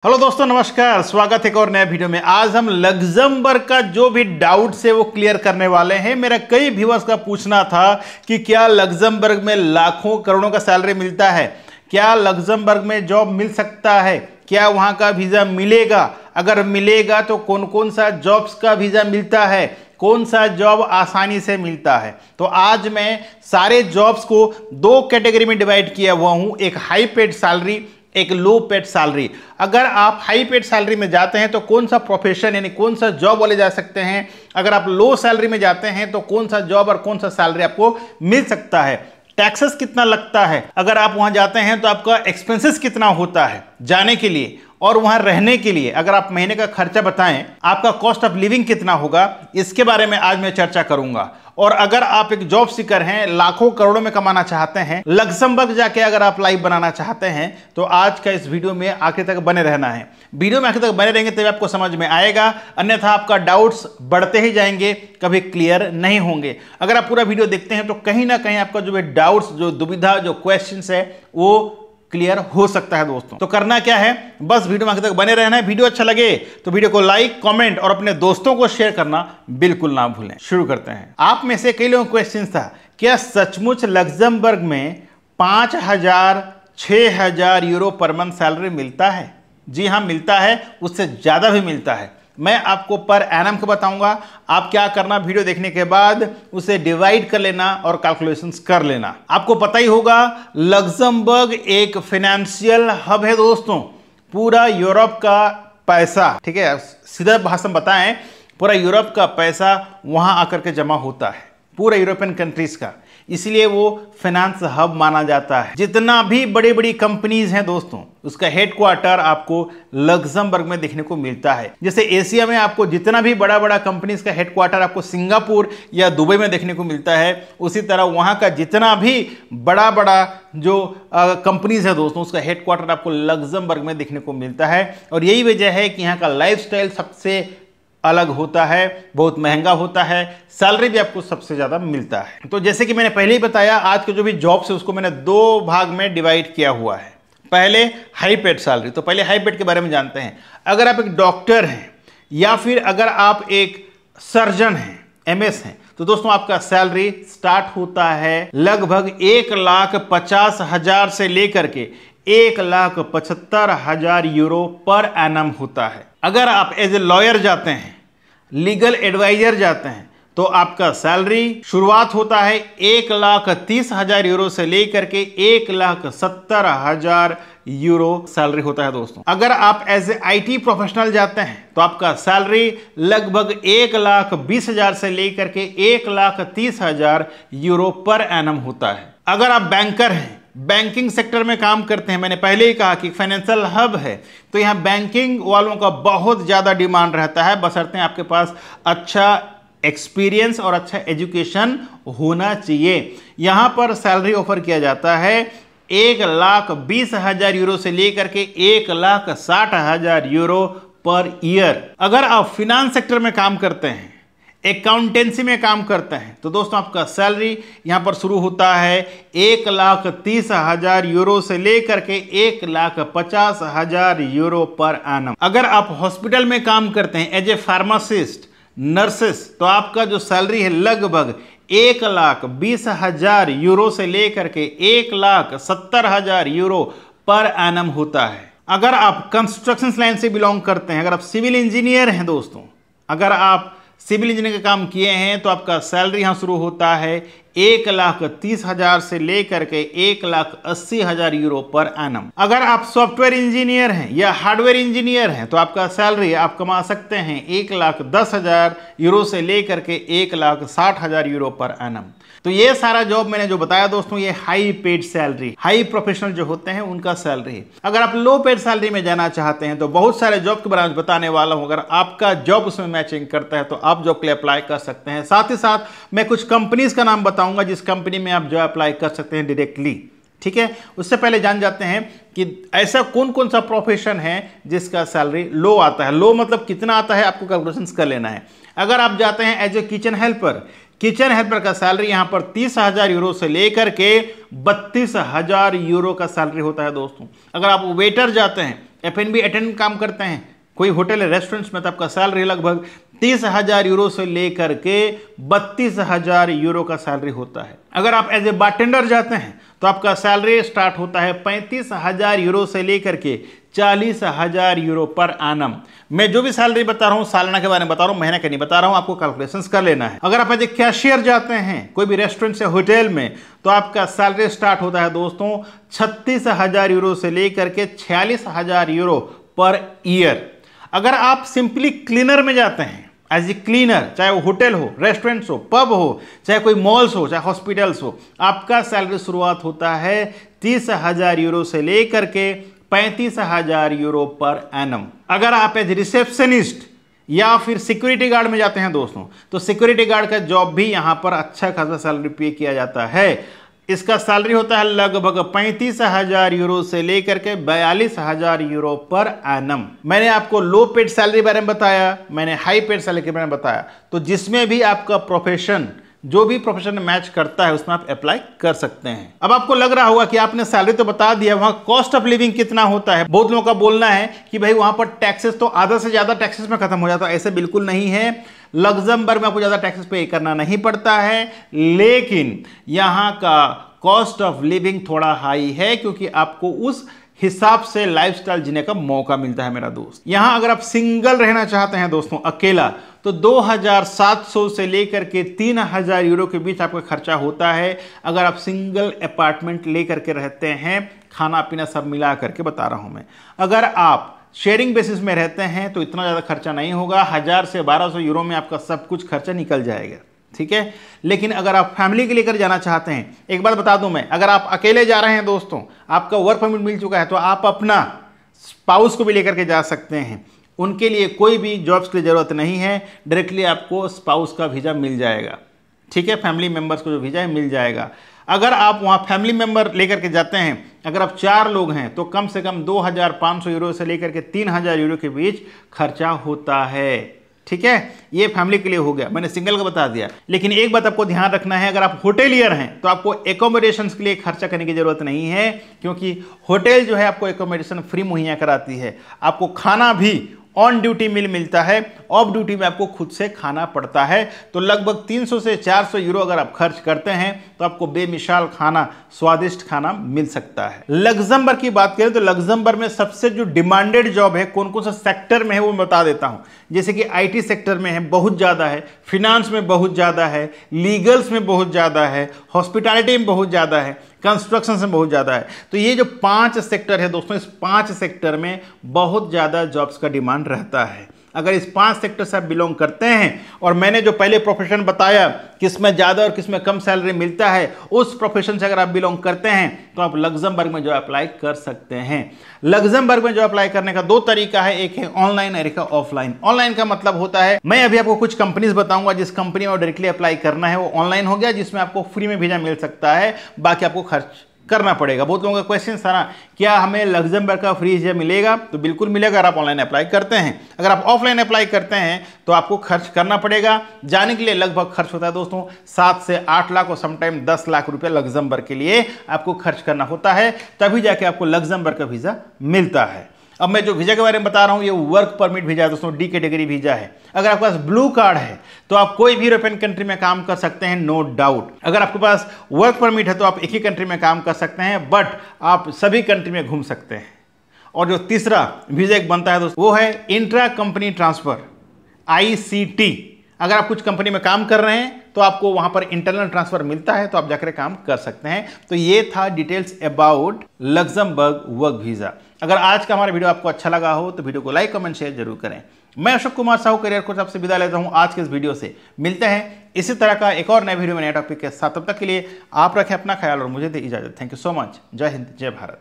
Hello दोस्तों, नमस्कार। स्वागत है एक और नए वीडियो में। आज हम लग्जमबर्ग का जो भी डाउट्स है वो क्लियर करने वाले हैं। मेरा कई व्यूअर्स का पूछना था कि क्या लग्जमबर्ग में लाखों करोड़ों का सैलरी मिलता है, क्या लग्जमबर्ग में जॉब मिल सकता है, क्या वहां का वीजा मिलेगा, अगर मिलेगा तो कौन कौन सा जॉब्स का वीजा मिलता है, कौन सा जॉब आसानी से मिलता है। तो आज मैं सारे जॉब्स को दो कैटेगरी में डिवाइड किया हुआ हूं, एक हाई पेड सैलरी, एक लो पेड सैलरी। अगर आप हाई पेड सैलरी में जाते हैं तो कौन सा प्रोफेशन यानी कौन सा जॉब वाले जा सकते हैं, अगर आप लो सैलरी में जाते हैं तो कौन सा जॉब और कौन सा सैलरी आपको मिल सकता है, टैक्सेस कितना लगता है, अगर आप वहां जाते हैं तो आपका एक्सपेंसेस कितना होता है जाने के लिए और वहां रहने के लिए, अगर आप महीने का खर्चा बताएं आपका कॉस्ट ऑफ लिविंग कितना होगा, इसके बारे में आज मैं चर्चा करूंगा। और अगर आप एक जॉब सीकर हैं, लाखों करोड़ों में कमाना चाहते हैं, लग्जमबर्ग जाके अगर आप लाइफ बनाना चाहते हैं तो आज का इस वीडियो में आखिर तक बने रहना है। वीडियो में आखिर तक बने रहेंगे तभी आपको समझ में आएगा, अन्यथा आपका डाउट्स बढ़ते ही जाएंगे, कभी क्लियर नहीं होंगे। अगर आप पूरा वीडियो देखते हैं तो कहीं ना कहीं आपका जो डाउट्स, जो दुविधा, जो क्वेश्चंस है वो क्लियर हो सकता है दोस्तों। तो करना क्या है, बस वीडियो में आखिर तक बने रहना है। वीडियो अच्छा लगे तो वीडियो को लाइक, कमेंट और अपने दोस्तों को शेयर करना बिल्कुल ना भूलें। शुरू करते हैं। आप में से कई लोगों का क्वेश्चन था, क्या सचमुच लग्जमबर्ग में 5,000 6,000 यूरो पर मंथ सैलरी मिलता है? जी हाँ, मिलता है, उससे ज्यादा भी मिलता है। मैं आपको पर एनम को बताऊंगा। आप क्या करना, वीडियो देखने के बाद उसे डिवाइड कर लेना और कैलकुलेशंस कर लेना। आपको पता ही होगा लग्जमबर्ग एक फाइनेंशियल हब है दोस्तों। पूरा यूरोप का पैसा, ठीक है, सीधा भाषा में बताएं, पूरा यूरोप का पैसा वहां आकर के जमा होता है, पूरा यूरोपियन कंट्रीज का, इसलिए वो फाइनेंस हब माना जाता है। जितना भी बड़ी बड़ी कंपनीज हैं दोस्तों, उसका हेडक्वार्टर आपको लग्जमबर्ग में देखने को मिलता है। जैसे एशिया में आपको जितना भी बड़ा बड़ा कंपनीज का हेडक्वार्टर आपको सिंगापुर या दुबई में देखने को मिलता है, उसी तरह वहां का जितना भी बड़ा बड़ा जो कंपनीज है दोस्तों, उसका हेडक्वार्टर आपको लग्जमबर्ग में देखने को मिलता है। और यही वजह है कि यहाँ का लाइफस्टाइल सबसे अलग होता है, बहुत महंगा होता है, सैलरी भी आपको सबसे ज्यादा मिलता है। तो जैसे कि मैंने पहले ही बताया, आज के जो भी जॉब्स है उसको मैंने दो भाग में डिवाइड किया हुआ है। पहले हाई पेड सैलरी, तो पहले हाई पेड के बारे में जानते हैं। अगर आप एक डॉक्टर हैं या फिर अगर आप एक सर्जन हैं, एमएस हैं, तो दोस्तों आपका सैलरी स्टार्ट होता है लगभग 1,50,000 से लेकर के 1,75,000 यूरो पर एनम होता है। अगर आप एज ए लॉयर जाते हैं, लीगल एडवाइजर जाते हैं, तो आपका सैलरी शुरुआत होता है 1,30,000 यूरो से लेकर के 1,70,000 यूरो सैलरी होता है दोस्तों। अगर आप एज ए आईटी प्रोफेशनल जाते हैं तो आपका सैलरी लगभग 1,20,000 से लेकर के 1,30,000 यूरो पर एनम होता है। अगर आप बैंकर हैं, बैंकिंग सेक्टर में काम करते हैं, मैंने पहले ही कहा कि फाइनेंशियल हब है, तो यहाँ बैंकिंग वालों का बहुत ज़्यादा डिमांड रहता है, बशर्ते आपके पास अच्छा एक्सपीरियंस और अच्छा एजुकेशन होना चाहिए। यहाँ पर सैलरी ऑफर किया जाता है 1,20,000 यूरो से लेकर के 1,60,000 यूरो पर ईयर। अगर आप फिनांस सेक्टर में काम करते हैं, अकाउंटेंसी में काम करते हैं, तो दोस्तों आपका सैलरी यहां पर शुरू होता है 1,30,000 यूरो से लेकर के 1,50,000 यूरो पर एनम। अगर आप हॉस्पिटल में काम करते हैं एज ए फार्मासिस्ट, नर्सेस, तो आपका जो सैलरी है लगभग 1,20,000 यूरो से लेकर के 1,70,000 यूरो पर एनम होता है। अगर आप कंस्ट्रक्शन लाइन से बिलोंग करते हैं, अगर आप सिविल इंजीनियर हैं दोस्तों, अगर आप सिविल इंजीनियरिंग का काम किए हैं तो आपका सैलरी यहां शुरू होता है 1,30,000 से लेकर के 1,80,000 यूरो पर एनम। अगर आप सॉफ्टवेयर इंजीनियर हैं या हार्डवेयर इंजीनियर हैं तो आपका सैलरी आप कमा सकते हैं 1,10,000 यूरो से लेकर के 1,60,000 यूरो पर एनम। तो ये सारा जॉब मैंने जो बताया दोस्तों, ये high paid salary, high professional जो होते हैं उनका सैलरी है। अगर आप लो पेड सैलरी में जाना चाहते हैं तो बहुत सारे जॉब के बारे में बताने वाला हूं। अगर आपका जॉब उसमें मैचिंग करता है तो आप जॉब के लिए अप्लाई कर सकते हैं। साथ ही साथ मैं कुछ कंपनीज का नाम बताऊंगा जिस कंपनी में आप जॉब अप्लाई कर सकते हैं डायरेक्टली, ठीक है। उससे पहले जान जाते हैं कि ऐसा कौन कौन सा प्रोफेशन है जिसका सैलरी लो आता है। लो मतलब कितना आता है, आपको कैलकुलेशंस कर लेना है। अगर आप जाते हैं as a kitchen helper, kitchen helper का सैलरी यहां पर 30,000 यूरो से लेकर के 32,000 यूरो का सैलरी होता है दोस्तों। अगर आप वेटर जाते हैं F&B अटेंडेंट काम करते हैं, कोई होटल रेस्टोरेंट्स में, तो आपका सैलरी लगभग 30,000 यूरो से लेकर के 32,000 यूरो का सैलरी होता है। अगर आप एज ए बारटेंडर जाते हैं तो आपका सैलरी स्टार्ट होता है 35,000 यूरो से लेकर के 40,000 यूरो पर एनम। मैं जो भी सैलरी बता रहा हूं सालाना के बारे में बता रहा हूं, महीने का नहीं बता रहा हूं, आपको कैलकुलेशंस कर लेना है। अगर आप एज ए कैशियर जाते हैं कोई भी रेस्टोरेंट से होटल में, तो आपका सैलरी स्टार्ट होता है दोस्तों 36,000 यूरो से लेकर के 46,000 यूरो पर ईयर। अगर आप सिंपली क्लीनर में जाते हैं एज ए क्लीनर, चाहे वो होटल हो, रेस्टोरेंट्स हो, पब हो, चाहे कोई मॉल्स हो, चाहे हॉस्पिटल्स हो, आपका सैलरी शुरुआत होता है 30,000 यूरो से लेकर के 35,000 यूरो पर एनम। अगर आप एज रिसेप्शनिस्ट या फिर सिक्योरिटी गार्ड में जाते हैं दोस्तों, तो सिक्योरिटी गार्ड का जॉब भी यहां पर अच्छा खासा सैलरी पे किया जाता है। इसका सैलरी होता है लगभग 35,000 यूरो से लेकर के 42,000 यूरो पर एनम। मैंने आपको लो पेड सैलरी बारे में बताया, मैंने हाई पेड सैलरी के बारे में बताया, तो जिसमें भी आपका प्रोफेशन, जो भी प्रोफेशन मैच करता है उसमें आप अप्लाई कर सकते हैं। अब आपको लग रहा होगा कि आपने सैलरी तो बता दिया, वहां कॉस्ट ऑफ लिविंग कितना होता है। बहुत लोगों का बोलना है कि भाई वहां पर टैक्सेस तो आधा से ज्यादा टैक्सेस में खत्म हो जाता है। ऐसे बिल्कुल नहीं है। लग्जमबर्ग में आपको ज्यादा टैक्सेस पे करना नहीं पड़ता है, लेकिन यहां का कॉस्ट ऑफ लिविंग थोड़ा हाई है, क्योंकि आपको उस हिसाब से लाइफस्टाइल जीने का मौका मिलता है मेरा दोस्त। यहां अगर आप सिंगल रहना चाहते हैं दोस्तों, अकेला, तो 2,700 से लेकर के 3,000 यूरो के बीच आपका खर्चा होता है। अगर आप सिंगल अपार्टमेंट लेकर के रहते हैं, खाना पीना सब मिला करके बता रहा हूं मैं। अगर आप शेयरिंग बेसिस में रहते हैं तो इतना ज़्यादा खर्चा नहीं होगा, 1,000 से 1,200 यूरो में आपका सब कुछ खर्चा निकल जाएगा, ठीक है। लेकिन अगर आप फैमिली के लेकर जाना चाहते हैं, एक बात बता दूं मैं, अगर आप अकेले जा रहे हैं दोस्तों, आपका वर्क परमिट मिल चुका है, तो आप अपना स्पाउस को भी लेकर के जा सकते हैं। उनके लिए कोई भी जॉब्स की जरूरत नहीं है, डायरेक्टली आपको स्पाउस का वीज़ा मिल जाएगा, ठीक है। फैमिली मेंबर्स को जो वीज़ा है मिल जाएगा। अगर आप वहाँ फैमिली मेंबर लेकर के जाते हैं, अगर आप 4 लोग हैं, तो कम से कम 2,500 यूरो से लेकर के 3,000 यूरो के बीच खर्चा होता है, ठीक है। ये फैमिली के लिए हो गया, मैंने सिंगल का बता दिया। लेकिन एक बात आपको ध्यान रखना है, अगर आप होटेलियर हैं तो आपको एकोमोडेशंस के लिए खर्चा करने की जरूरत नहीं है, क्योंकि होटल जो है आपको एकोमोडेशन फ्री मुहैया कराती है। आपको खाना भी ऑन ड्यूटी मिलता है, ऑफ ड्यूटी में आपको खुद से खाना पड़ता है। तो लगभग 300 से 400 यूरो अगर आप खर्च करते हैं तो आपको बेमिसाल खाना, स्वादिष्ट खाना मिल सकता है। लग्जमबर्ग की बात करें तो लग्जमबर्ग में सबसे जो डिमांडेड जॉब है, कौन कौन सा सेक्टर में है वो मैं बता देता हूं। जैसे कि आईटी सेक्टर में है, बहुत ज़्यादा है, फिनांस में बहुत ज़्यादा है, लीगल्स में बहुत ज़्यादा है, हॉस्पिटैलिटी में बहुत ज़्यादा है, कंस्ट्रक्शन से बहुत ज़्यादा है। तो ये जो 5 सेक्टर है दोस्तों, इस 5 सेक्टर में बहुत ज़्यादा जॉब्स का डिमांड रहता है। अगर इस 5 सेक्टर से आप बिलोंग करते हैं, और मैंने जो पहले प्रोफेशन बताया किसमें ज़्यादा और किसमें कम सैलरी मिलता है, उस प्रोफेशन से अगर आप बिलोंग करते हैं तो आप लग्जमबर्ग में जो अप्लाई कर सकते हैं। लग्जमबर्ग में जो अप्लाई करने का 2 तरीका है, एक है ऑनलाइन और एक है ऑफलाइन। ऑनलाइन का मतलब होता है, मैं अभी आपको कुछ कंपनीज बताऊंगा जिस कंपनी में डायरेक्टली अप्लाई करना है, वो ऑनलाइन हो गया, जिसमें आपको फ्री में वीजा मिल सकता है, बाकी आपको खर्च करना पड़ेगा। बहुत लोगों का क्वेश्चन था ना, क्या हमें लग्जमबर्ग का फ्री वीजा मिलेगा? तो बिल्कुल मिलेगा अगर आप ऑनलाइन अप्लाई करते हैं। अगर आप ऑफलाइन अप्लाई करते हैं तो आपको खर्च करना पड़ेगा। जाने के लिए लगभग खर्च होता है दोस्तों 7 से 8 लाख और समटाइम 10 लाख रुपए लग्जमबर्ग के लिए आपको खर्च करना होता है, तभी जाके आपको लग्जमबर्ग का वीजा मिलता है। अब मैं जो वीजा के बारे में बता रहा हूं, ये वर्क परमिट वीजा है दोस्तों, डी कैटेगरी वीजा है। अगर आपके पास ब्लू कार्ड है तो आप कोई भी यूरोपियन कंट्री में काम कर सकते हैं, नो डाउट। अगर आपके पास वर्क परमिट है तो आप एक ही कंट्री में काम कर सकते हैं, बट आप सभी कंट्री में घूम सकते हैं। और जो तीसरा वीजा एक बनता है दोस्तों, वो है इंट्रा कंपनी ट्रांसफर, ICT। अगर आप कुछ कंपनी में काम कर रहे हैं तो आपको वहां पर इंटरनल ट्रांसफर मिलता है, तो आप जाकर काम कर सकते हैं। तो ये था details about Luxembourg work visa. अगर आज का हमारा वीडियो आपको अच्छा लगा हो तो वीडियो को लाइक, कमेंट, शेयर जरूर करें। मैं अशोक कुमार साहू करियर कोच आपसे विदा लेता हूं आज के इस वीडियो से। मिलते हैं इसी तरह का एक और नए वीडियो में नए टॉपिक के साथ। तब तक के लिए आप रखें अपना ख्याल और मुझे दे इजाजत। Thank you so much. जय हिंद, जय भारत।